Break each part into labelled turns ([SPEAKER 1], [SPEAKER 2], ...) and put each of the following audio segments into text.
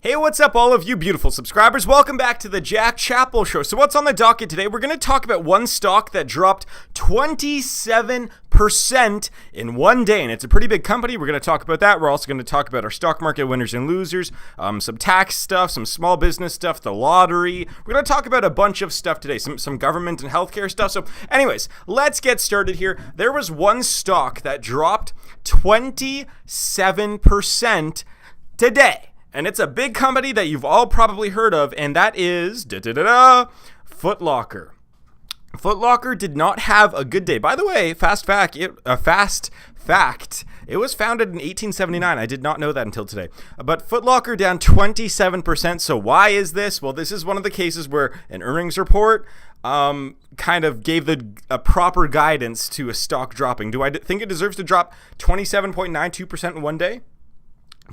[SPEAKER 1] Hey, what's up, all of you beautiful subscribers? Welcome back to the Chapple Show. So what's on the docket today? We're going to talk about one stock that dropped 27% in one day, and it's a pretty big company. We're going to talk about that. We're also going to talk about our stock market winners and losers, some tax stuff, some small business stuff, the lottery. We're going to talk about a bunch of stuff today, some government and healthcare stuff. So anyways, let's get started here. There was one stock that dropped 27% today. And it's a big company that you've all probably heard of, and that is Foot Locker. Foot Locker did not have a good day. By the way, fast fact, it was founded in 1879. I did not know that until today. But Foot Locker down 27%. So why is this? Well, this is one of the cases where an earnings report kind of gave a proper guidance to a stock dropping. Do I think it deserves to drop 27.92% in one day?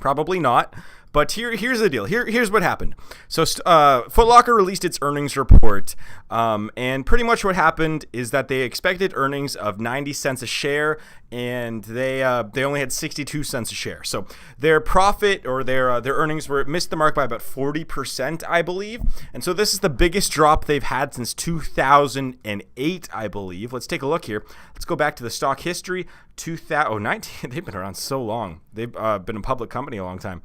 [SPEAKER 1] Probably not. But here's the deal. Here's what happened. So Foot Locker released its earnings report, and pretty much what happened is that they expected earnings of 90 cents a share, and they only had 62 cents a share. So their profit or their earnings missed the mark by about 40%, I believe. And so this is the biggest drop they've had since 2008, I believe. Let's take a look here. Let's go back to the stock history. 2019. They've been around so long. They've been a public company a long time.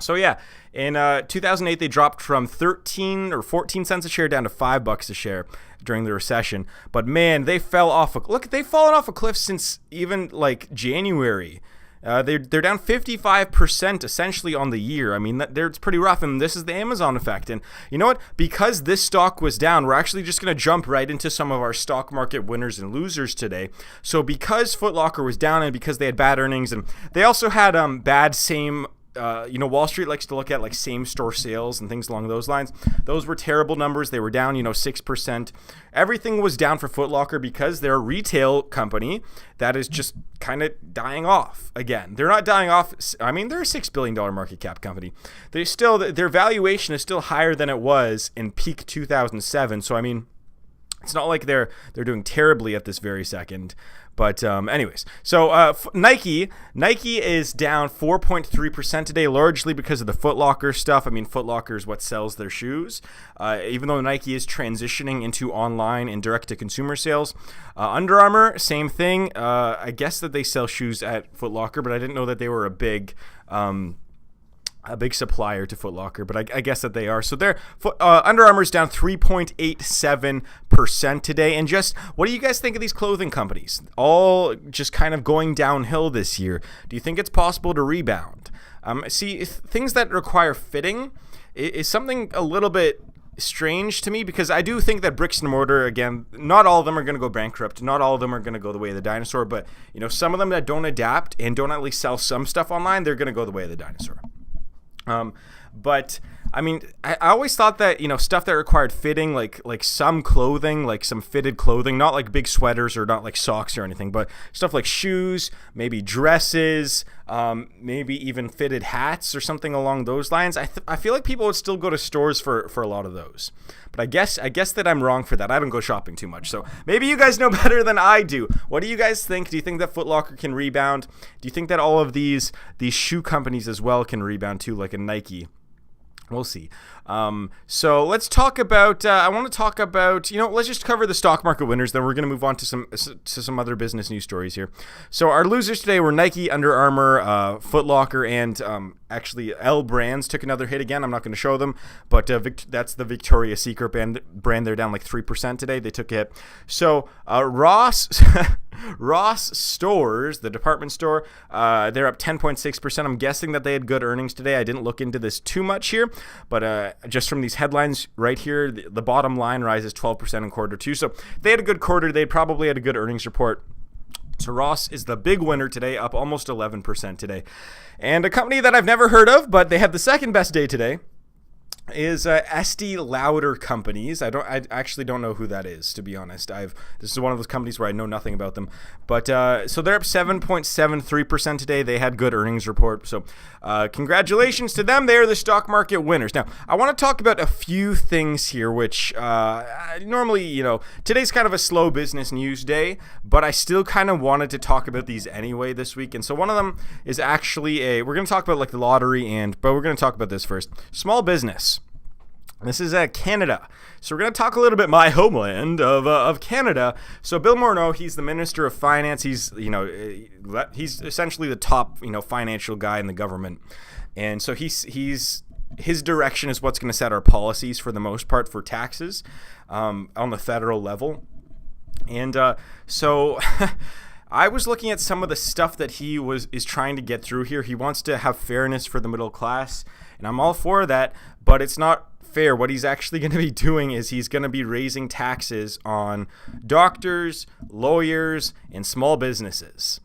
[SPEAKER 1] So yeah, in 2008, they dropped from 13 or 14 cents a share down to $5 a share during the recession. But man, they fell off. They've fallen off a cliff since even like January. They're down 55% essentially on the year. I mean, it's pretty rough, and this is the Amazon effect. And you know what? Because this stock was down, we're actually just going to jump right into some of our stock market winners and losers today. So because Foot Locker was down and because they had bad earnings, and they also had bad same. Wall Street likes to look at like same store sales and things along those lines. Those were terrible numbers. They were down, 6%. Everything was down for Foot Locker because they're a retail company that is just kind of dying off again. They're not dying off. I mean, they're a $6 billion market cap company. Their valuation is still higher than it was in peak 2007. So, I mean, it's not like they're doing terribly at this very second. But anyways, so Nike is down 4.3% today, largely because of the Foot Locker stuff. I mean, Foot Locker is what sells their shoes. Even though Nike is transitioning into online and direct-to-consumer sales. Under Armour, same thing. I guess that they sell shoes at Foot Locker, but I didn't know that they were a big supplier to Foot Locker, but I guess that they are. So Under Armour is down 3.87% today. And just what do you guys think of these clothing companies? All just kind of going downhill this year. Do you think it's possible to rebound? Things that require fitting is something a little bit strange to me, because I do think that bricks and mortar, again, not all of them are going to go bankrupt. Not all of them are going to go the way of the dinosaur, but some of them that don't adapt and don't at least sell some stuff online, they're going to go the way of the dinosaur. But I mean, I always thought that, stuff that required fitting, like some clothing, like some fitted clothing, not like big sweaters or not like socks or anything, but stuff like shoes, maybe dresses, maybe even fitted hats or something along those lines. I feel like people would still go to stores for a lot of those. But I guess that I'm wrong for that. I don't go shopping too much. So maybe you guys know better than I do. What do you guys think? Do you think that Foot Locker can rebound? Do you think that all of these shoe companies as well can rebound too, like a Nike? We'll see. So let's talk about, I want to talk about, let's just cover the stock market winners. Then we're going to move on to some other business news stories here. So our losers today were Nike, Under Armour, Foot Locker, and actually L Brands took another hit again. I'm not going to show them, but that's the Victoria's Secret brand. They're down like 3% today. They took a hit. So Ross Stores, the department store, they're up 10.6%. I'm guessing that they had good earnings today. I didn't look into this too much here, but just from these headlines right here, the bottom line rises 12% in quarter two. So they had a good quarter. They probably had a good earnings report. So Ross is the big winner today, up almost 11% today. And a company that I've never heard of, but they had the second best day today, is Estee Lauder Companies. I actually don't know who that is, to be honest. This is one of those companies where I know nothing about them. But so they're up 7.73% today. They had good earnings report. So congratulations to them. They're the stock market winners. Now, I want to talk about a few things here, which normally, today's kind of a slow business news day, but I still kind of wanted to talk about these anyway this week. And so one of them is actually we're going to talk about like the lottery, but we're going to talk about this first. Small business. This is Canada. So we're going to talk a little bit my homeland of Canada. So Bill Morneau, he's the Minister of Finance. He's essentially the top financial guy in the government, and so his direction is what's going to set our policies for the most part for taxes on the federal level. And so I was looking at some of the stuff that he is trying to get through here. He wants to have fairness for the middle class, and I'm all for that, but it's not fair. What he's actually going to be doing is he's going to be raising taxes on doctors, lawyers, and small businesses.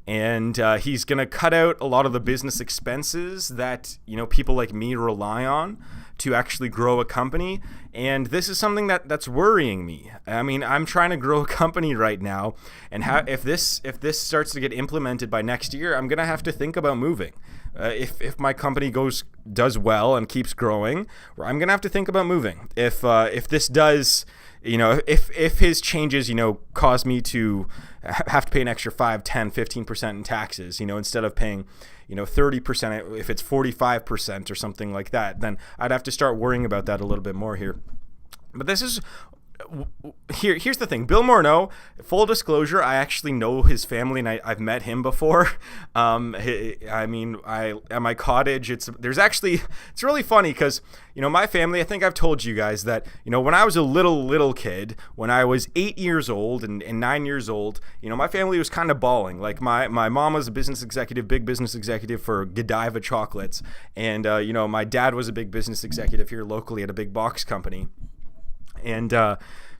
[SPEAKER 1] And he's going to cut out a lot of the business expenses that people like me rely on to actually grow a company. And this is something that's worrying me. I mean, I'm trying to grow a company right now, and if this starts to get implemented by next year, I'm going to have to think about moving. If my company does well and keeps growing, I'm going to have to think about moving. If this does, if his changes, cause me to have to pay an extra 5, 10, 15% in taxes, instead of paying, 30%, if it's 45% or something like that, then I'd have to start worrying about that a little bit more here. But this is here's the thing. Bill Morneau, full disclosure, I actually know his family, and I've met him before. At my cottage, it's really funny because my family, I think I've told you guys that when I was a little kid, when I was 8 years old and 9 years old, my family was kind of balling. Like my mom was a big business executive for Godiva chocolates, and my dad was a big business executive here locally at a big box company. And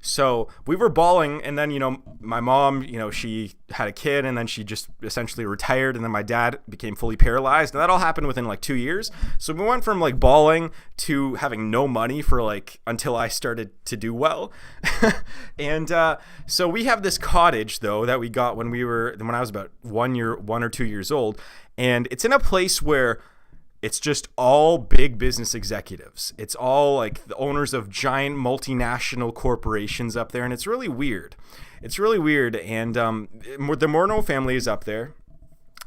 [SPEAKER 1] so we were balling, and then my mom, she had a kid, and then she just essentially retired, and then my dad became fully paralyzed, and that all happened within like 2 years. So we went from like balling to having no money for until I started to do well. And so we have this cottage though that we got when I was about 1 or 2 years old, and it's in a place where it's just all big business executives. It's all like the owners of giant multinational corporations up there, and it's really weird. And the Morneau family is up there.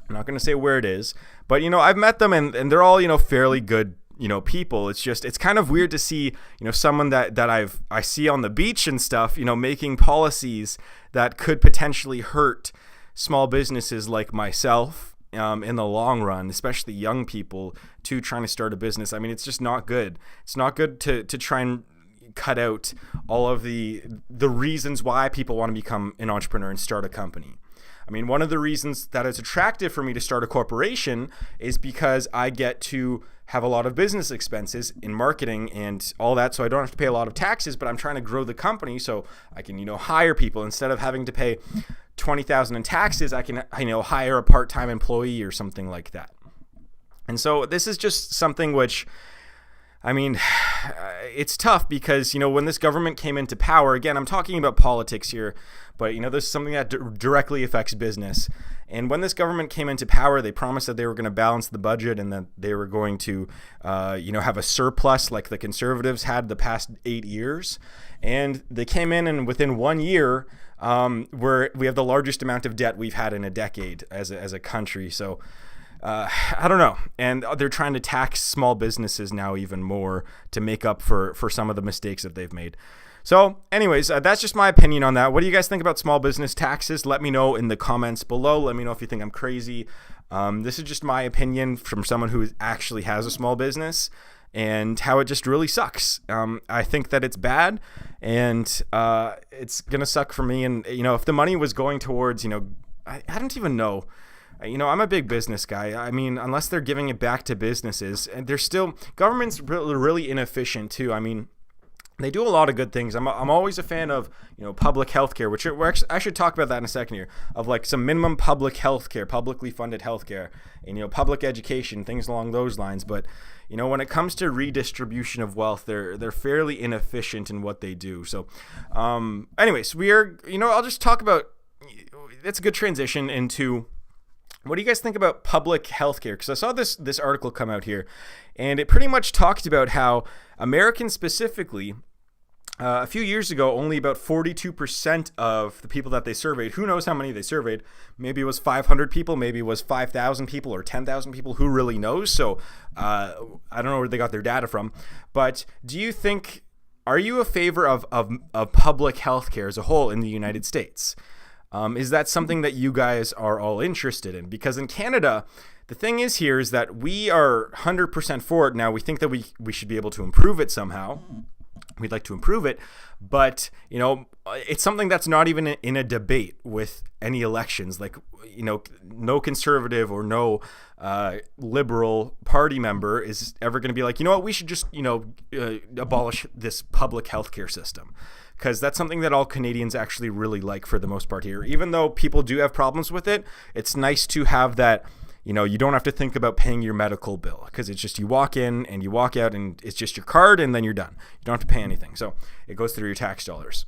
[SPEAKER 1] I'm not going to say where it is, but I've met them, and they're all fairly good people. It's kind of weird to see someone that I see on the beach and stuff making policies that could potentially hurt small businesses like myself in the long run, especially young people trying to start a business. I mean, it's just not good. It's not good to try and cut out all of the reasons why people want to become an entrepreneur and start a company. I mean, one of the reasons that it's attractive for me to start a corporation is because I get to have a lot of business expenses in marketing and all that, so I don't have to pay a lot of taxes, but I'm trying to grow the company so I can, hire people. Instead of having to pay $20,000 in taxes, I can, hire a part-time employee or something like that. And so this is just something which, I mean, it's tough because, when this government came into power, again, I'm talking about politics here, but, this is something that directly affects business. And when this government came into power, they promised that they were going to balance the budget and that they were going to, have a surplus like the Conservatives had the past 8 years. And they came in, and within 1 year, we have the largest amount of debt we've had in a decade as a country. So I don't know. And they're trying to tax small businesses now even more to make up for some of the mistakes that they've made. So anyways, that's just my opinion on that. What do you guys think about small business taxes? Let me know in the comments below. Let me know if you think I'm crazy. This is just my opinion from someone who actually has a small business and how it just really sucks. I think that it's bad, and it's going to suck for me. And, if the money was going towards, I don't even know. I'm a big business guy. I mean, unless they're giving it back to businesses, and they're still, government's really inefficient too. I mean, they do a lot of good things. I'm always a fan of, public healthcare, which I should talk about that in a second here, of like some minimum public healthcare, publicly funded healthcare, and public education, things along those lines. But when it comes to redistribution of wealth, they're fairly inefficient in what they do. So, anyways, I'll just talk about. It's a good transition into. What do you guys think about public healthcare? Because I saw this article come out here, and it pretty much talked about how Americans specifically. A few years ago, only about 42% of the people that they surveyed, who knows how many they surveyed, maybe it was 500 people, maybe it was 5,000 people or 10,000 people, who really knows? So I don't know where they got their data from. But are you a favor of public health care as a whole in the United States? Is that something that you guys are all interested in? Because in Canada, the thing is here is that we are 100% for it. Now, we think that we should be able to improve it somehow. We'd like to improve it, but it's something that's not even in a debate with any elections. Like, no conservative or no liberal party member is ever going to be like, we should just abolish this public healthcare system, because that's something that all Canadians actually really like for the most part here. Even though people do have problems with it, it's nice to have that. You don't have to think about paying your medical bill, because it's just you walk in and you walk out and it's just your card and then you're done. You don't have to pay anything. So it goes through your tax dollars.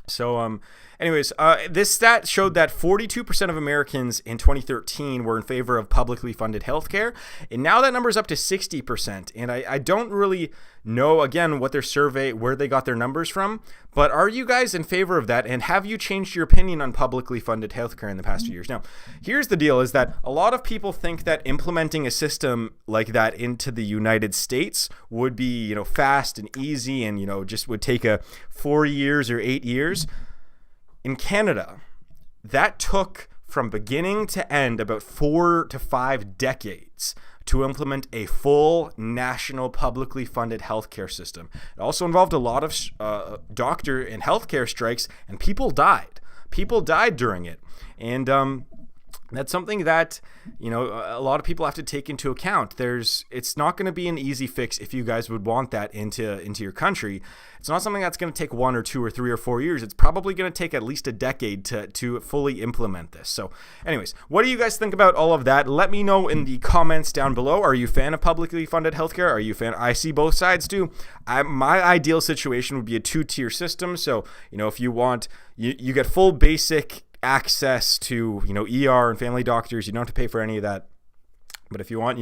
[SPEAKER 1] So anyways, this stat showed that 42% of Americans in 2013 were in favor of publicly funded healthcare, and now that number is up to 60%. And I don't really know, again, what their survey, where they got their numbers from, but are you guys in favor of that? And have you changed your opinion on publicly funded healthcare in the past few years? Now, here's the deal: is that a lot of people think that implementing a system like that into the United States would be, fast and easy, and just would take 4 years or 8 years. In Canada, that took from beginning to end about 4 to 5 decades to implement a full national publicly funded healthcare system. It also involved a lot of doctor and healthcare strikes, and people died. People died during it. And that's something that, a lot of people have to take into account. It's not going to be an easy fix if you guys would want that into your country. It's not something that's going to take 1 or 2 or 3 or 4 years. It's probably going to take at least a decade to fully implement this. So anyways, what do you guys think about all of that? Let me know in the comments down below. Are you a fan of publicly funded healthcare? Are you a fan? I see both sides too. My ideal situation would be a 2-tier system. So, if you want, you get full basic access to ER and family doctors. You don't have to pay for any of that. But if you want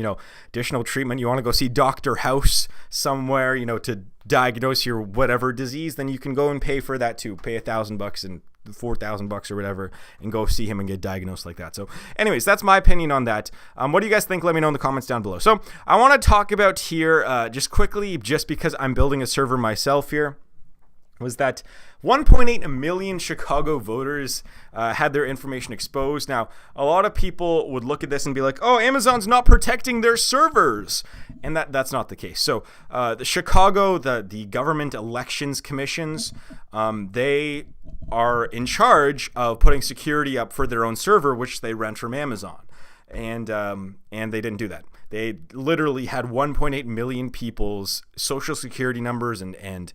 [SPEAKER 1] additional treatment, you want to go see Dr. House somewhere to diagnose your whatever disease, then you can go and pay for that too. Pay $1,000 and $4,000 or whatever and go see him and get diagnosed like that. So anyways, that's my opinion on that. What do you guys think? Let me know in the comments down below. So I want to talk about here just quickly, just because I'm building a server myself here, was that 1.8 million Chicago voters had their information exposed. Now, a lot of people would look at this and be like, oh, Amazon's not protecting their servers. And that's not the case. So the Chicago, the government elections commissions, they are in charge of putting security up for their own server, which they rent from Amazon. And they didn't do that. They literally had 1.8 million people's social security numbers and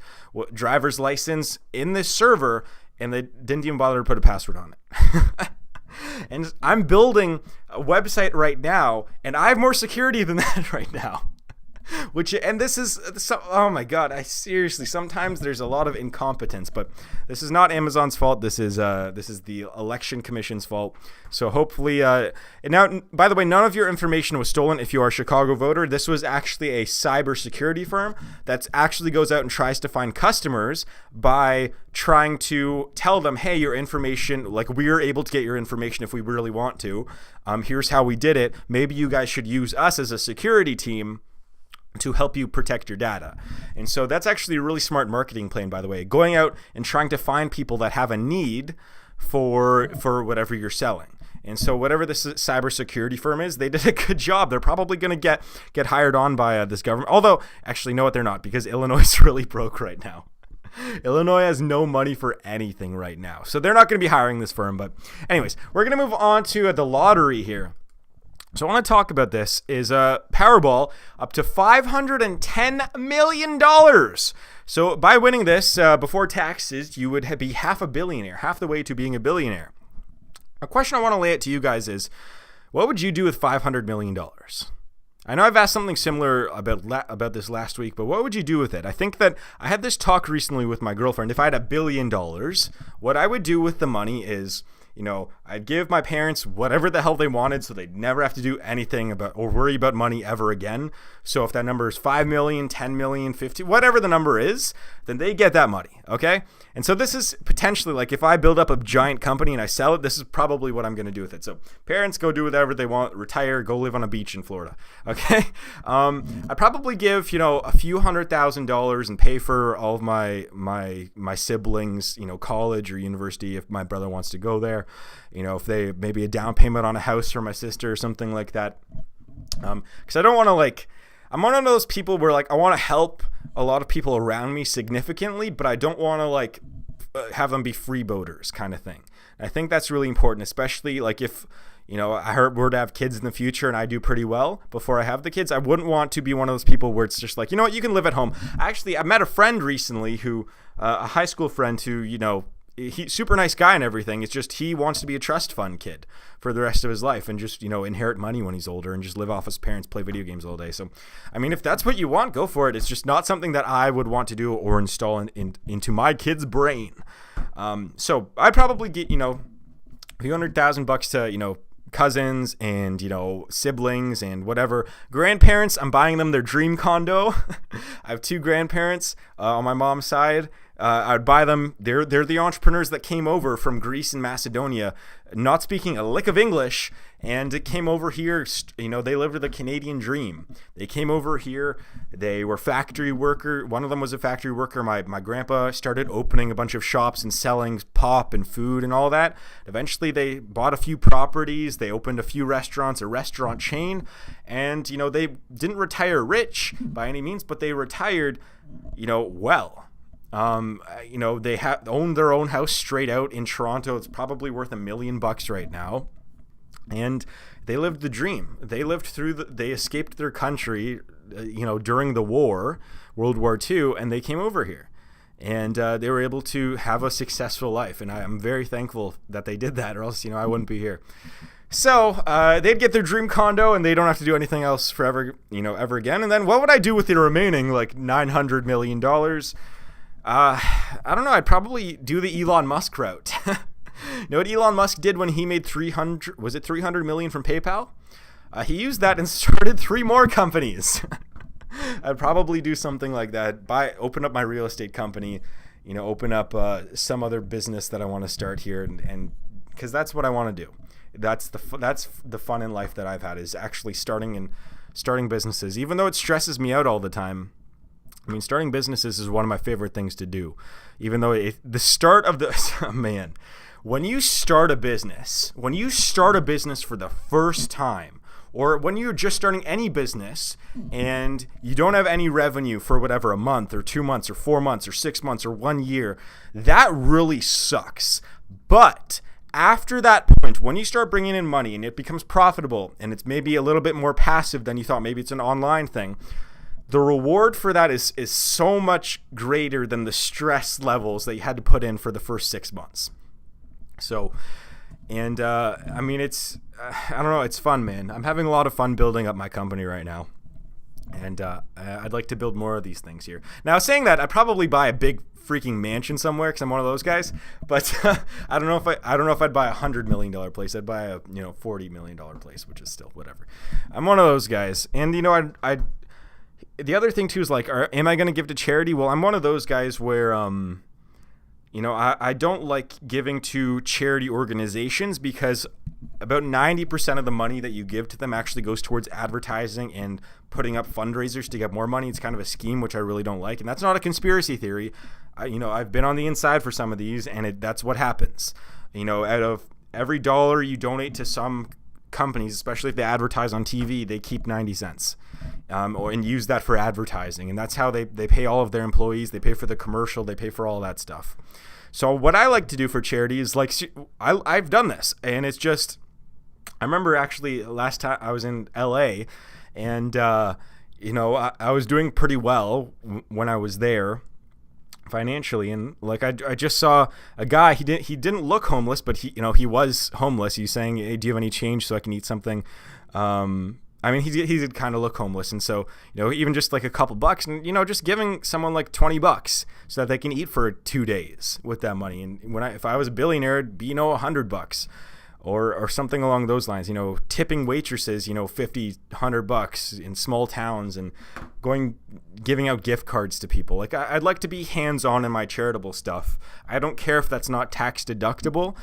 [SPEAKER 1] driver's license in this server, and they didn't even bother to put a password on it. And I'm building a website right now, and I have more security than that right now. This is, oh my God, sometimes there's a lot of incompetence, but this is not Amazon's fault. This is the election commission's fault. So hopefully, now, by the way, none of your information was stolen if you are a Chicago voter. This was actually a cybersecurity firm that actually goes out and tries to find customers by trying to tell them, hey, your information, like, we're able to get your information if we really want to. Here's how we did it. Maybe you guys should use us as a security team to help you protect your data. And so that's actually a really smart marketing plan, by the way, going out and trying to find people that have a need for whatever you're selling. And so whatever this cybersecurity firm is, they did a good job. They're probably going to get hired on by this government. Although, actually, no, they're not, because Illinois is really broke right now. Illinois has no money for anything right now. So they're not going to be hiring this firm. But anyways, we're going to move on to the lottery here. So I want to talk about this is Powerball up to $510 million. So by winning this before taxes, you would be half a billionaire, half the way to being a billionaire. A question I want to lay out to you guys is, what would you do with $500 million? I know I've asked something similar about this last week, but what would you do with it? I think that I had this talk recently with my girlfriend. If I had $1 billion, what I would do with the money is, I'd give my parents whatever the hell they wanted so they'd never have to do anything about or worry about money ever again. So if that number is 5 million, 10 million, 50, whatever the number is, then they get that money, okay? And so this is potentially like if I build up a giant company and I sell it, this is probably what I'm going to do with it. So parents go do whatever they want, retire, go live on a beach in Florida, okay? I'd probably give, a few $100,000 and pay for all of my siblings, college or university if my brother wants to go there. If they maybe a down payment on a house for my sister or something like that. Because I don't want to I'm one of those people where I want to help a lot of people around me significantly, but I don't want to have them be freeboaters kind of thing. And I think that's really important, especially if I heard we're to have kids in the future and I do pretty well before I have the kids. I wouldn't want to be one of those people where it's just you know what, you can live at home. Actually, I met a friend recently who, a high school friend who, he's super nice guy and everything. It's just he wants to be a trust fund kid for the rest of his life and just, inherit money when he's older and just live off his parents, play video games all day. So, I mean, if that's what you want, go for it. It's just not something that I would want to do or install into my kid's brain. So I'd probably get, a few $100,000 to, cousins and siblings and whatever. Grandparents, I'm buying them their dream condo. I have 2 grandparents on my mom's side. I'd buy them. They're the entrepreneurs that came over from Greece and Macedonia, not speaking a lick of English, and it came over here. They lived the Canadian dream. They came over here. They were factory worker. One of them was a factory worker. My grandpa started opening a bunch of shops and selling pop and food and all that. Eventually, they bought a few properties. They opened a few restaurants, a restaurant chain, and they didn't retire rich by any means, but they retired, well. They own their own house straight out in Toronto. It's probably worth $1 million right now. And they lived the dream. They lived they escaped their country, during the war, World War II, and they came over here. And they were able to have a successful life. And I'm very thankful that they did that, or else, I wouldn't be here. So they'd get their dream condo and they don't have to do anything else forever, ever again. And then what would I do with the remaining $900 million? I don't know. I'd probably do the Elon Musk route. You know what Elon Musk did when he made $300 million from PayPal? He used that and started 3 more companies. I'd probably do something like that. Open up my real estate company, open up some other business that I want to start here, and because that's what I want to do. That's the fun in life that I've had, is actually starting businesses, even though it stresses me out all the time. I mean, starting businesses is one of my favorite things to do, even though the start of the man, when you start a business for the first time, or when you're just starting any business and you don't have any revenue for whatever, a month or 2 months or 4 months or 6 months or 1 year, that really sucks. But after that point, when you start bringing in money and it becomes profitable and it's maybe a little bit more passive than you thought, maybe it's an online thing, the reward for that is so much greater than the stress levels that you had to put in for the first 6 months. So, and I mean, it's, I don't know, it's fun, man. I'm having a lot of fun building up my company right now. And I'd like to build more of these things here. Now, saying that, I'd probably buy a big freaking mansion somewhere because I'm one of those guys. But I don't know if I'd buy $100 million place. I'd buy a $40 million place, which is still whatever. I'm one of those guys. And I'd the other thing too is am I going to give to charity? Well, I'm one of those guys where I don't like giving to charity organizations because about 90% of the money that you give to them actually goes towards advertising and putting up fundraisers to get more money. It's kind of a scheme, which I really don't like. And that's not a conspiracy theory. I've been on the inside for some of these, and that's what happens. Out of every dollar you donate to some companies, especially if they advertise on TV, they keep 90 cents and use that for advertising. And that's how they pay all of their employees. They pay for the commercial. They pay for all that stuff. So what I like to do for charity is I've done this, and it's just I remember actually last time I was in LA, and I was doing pretty well when I was there financially, and like I just saw a guy. He didn't look homeless, but he was homeless. He's saying, "Hey, do you have any change so I can eat something?" I mean, he did kind of look homeless, and so even just like a couple bucks, and just giving someone like $20 so that they can eat for 2 days with that money. And if I was a billionaire, it'd be $100. Or something along those lines, tipping waitresses, $50, $100 in small towns, and giving out gift cards to people. Like I'd like to be hands-on in my charitable stuff. I don't care if that's not tax deductible.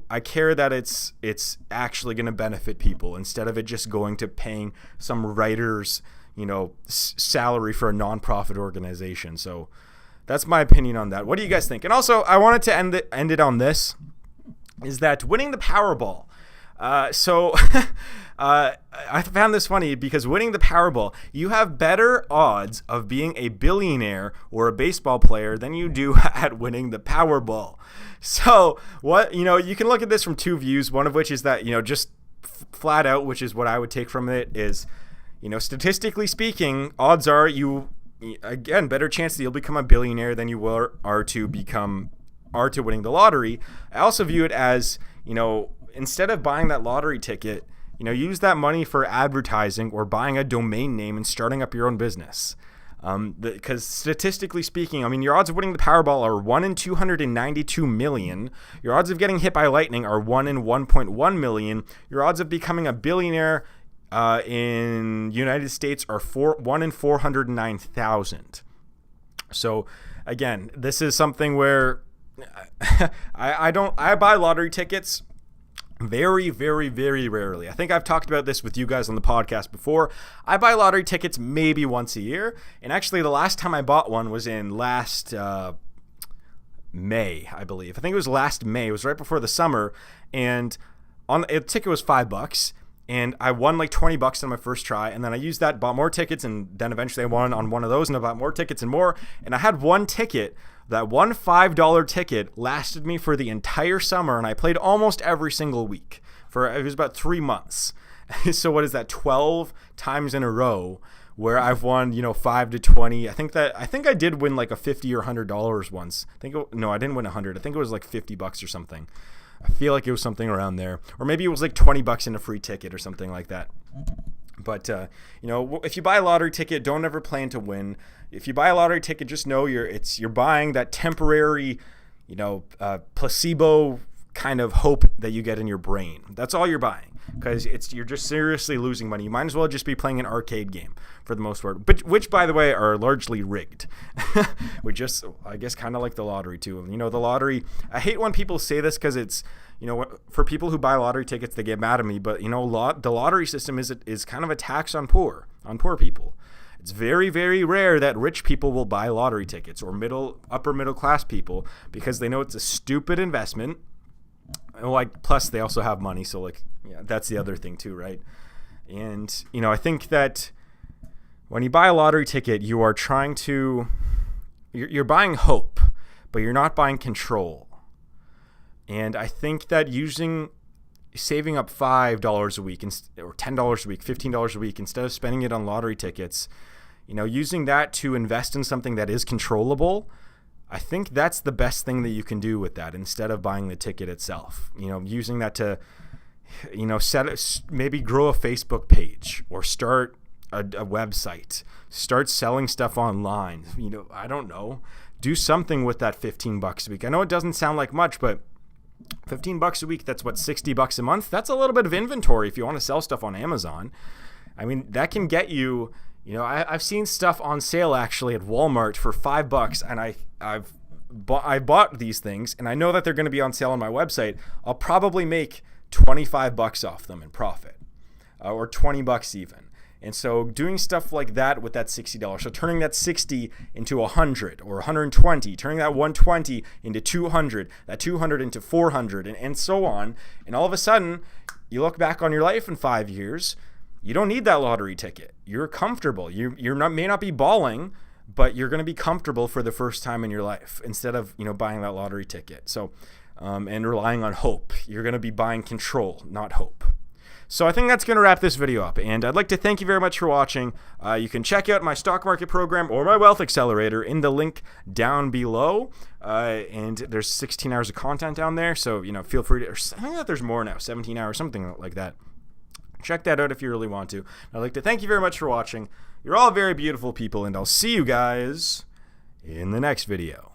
[SPEAKER 1] I care that it's actually going to benefit people instead of it just going to paying some writer's, salary for a nonprofit organization. So that's my opinion on that. What do you guys think? And also, I wanted to end it on this. Is that winning the Powerball? I found this funny because winning the Powerball, you have better odds of being a billionaire or a baseball player than you do at winning the Powerball. So you can look at this from two views. One of which is that, just flat out, which is what I would take from it, is, statistically speaking, odds are better chance that you'll become a billionaire than you are to winning the lottery. I also view it as, instead of buying that lottery ticket, use that money for advertising or buying a domain name and starting up your own business. Because statistically speaking, I mean, your odds of winning the Powerball are 1 in 292 million. Your odds of getting hit by lightning are 1 in 1.1 million. Your odds of becoming a billionaire in United States are 1 in 409,000. So again, this is something where I buy lottery tickets very, very, very rarely. I think I've talked about this with you guys on the podcast before. I buy lottery tickets maybe once a year, and actually the last time I bought one was in last May, I believe. I think it was last May. It was right before the summer, and the ticket was $5. And I won like $20 on my first try, and then I used that, bought more tickets, and then eventually I won on one of those, and I bought more tickets and more. And I had one ticket. That one $5 ticket lasted me for the entire summer, and I played almost every single week. It was about 3 months. So what is that? 12 times in a row where I've won, 5 to 20. I think I did win like a $50 or $100 once. I didn't win 100. I think it was like $50 or something. I feel like it was something around there, or maybe it was like $20 in a free ticket or something like that. But if you buy a lottery ticket, don't ever plan to win. If you buy a lottery ticket, just know you're buying that temporary, placebo kind of hope that you get in your brain. That's all you're buying, because you're just seriously losing money. You might as well just be playing an arcade game for the most part, which by the way are largely rigged. I guess kind of like the lottery too. The lottery. I hate when people say this because it's, for people who buy lottery tickets, they get mad at me. But the lottery system is kind of a tax on poor people. It's very, very rare that rich people will buy lottery tickets, or upper middle class people, because they know it's a stupid investment. Plus they also have money, so that's the other thing too, right? And I think that when you buy a lottery ticket, you are you're buying hope, but you're not buying control. And I think that saving up $5 a week or $10 a week, $15 a week, instead of spending it on lottery tickets, using that to invest in something that is controllable, I think that's the best thing that you can do with that, instead of buying the ticket itself. Using that to, maybe grow a Facebook page, or start a website, start selling stuff online. I don't know, do something with that $15 a week. I know it doesn't sound like much, but $15 a week, that's what, $60 a month. That's a little bit of inventory if you want to sell stuff on Amazon. I mean, that can get you. I've seen stuff on sale actually at Walmart for $5, and I bought these things, and I know that they're going to be on sale on my website. I'll probably make $25 off them in profit, or $20 even. And so doing stuff like that with that $60, so turning that 60 into 100 or 120, turning that 120 into 200, that 200 into 400, and so on. And all of a sudden, you look back on your life in 5 years, you don't need that lottery ticket. You're comfortable. May not be balling, but you're going to be comfortable for the first time in your life, instead of buying that lottery ticket. So, and relying on hope. You're going to be buying control, not hope. So I think that's going to wrap this video up, and I'd like to thank you very much for watching. You can check out my stock market program or my wealth accelerator in the link down below, and there's 16 hours of content down there, so feel free to, I think that there's more now, 17 hours, something like that. Check that out if you really want to. I'd like to thank you very much for watching. You're all very beautiful people, and I'll see you guys in the next video.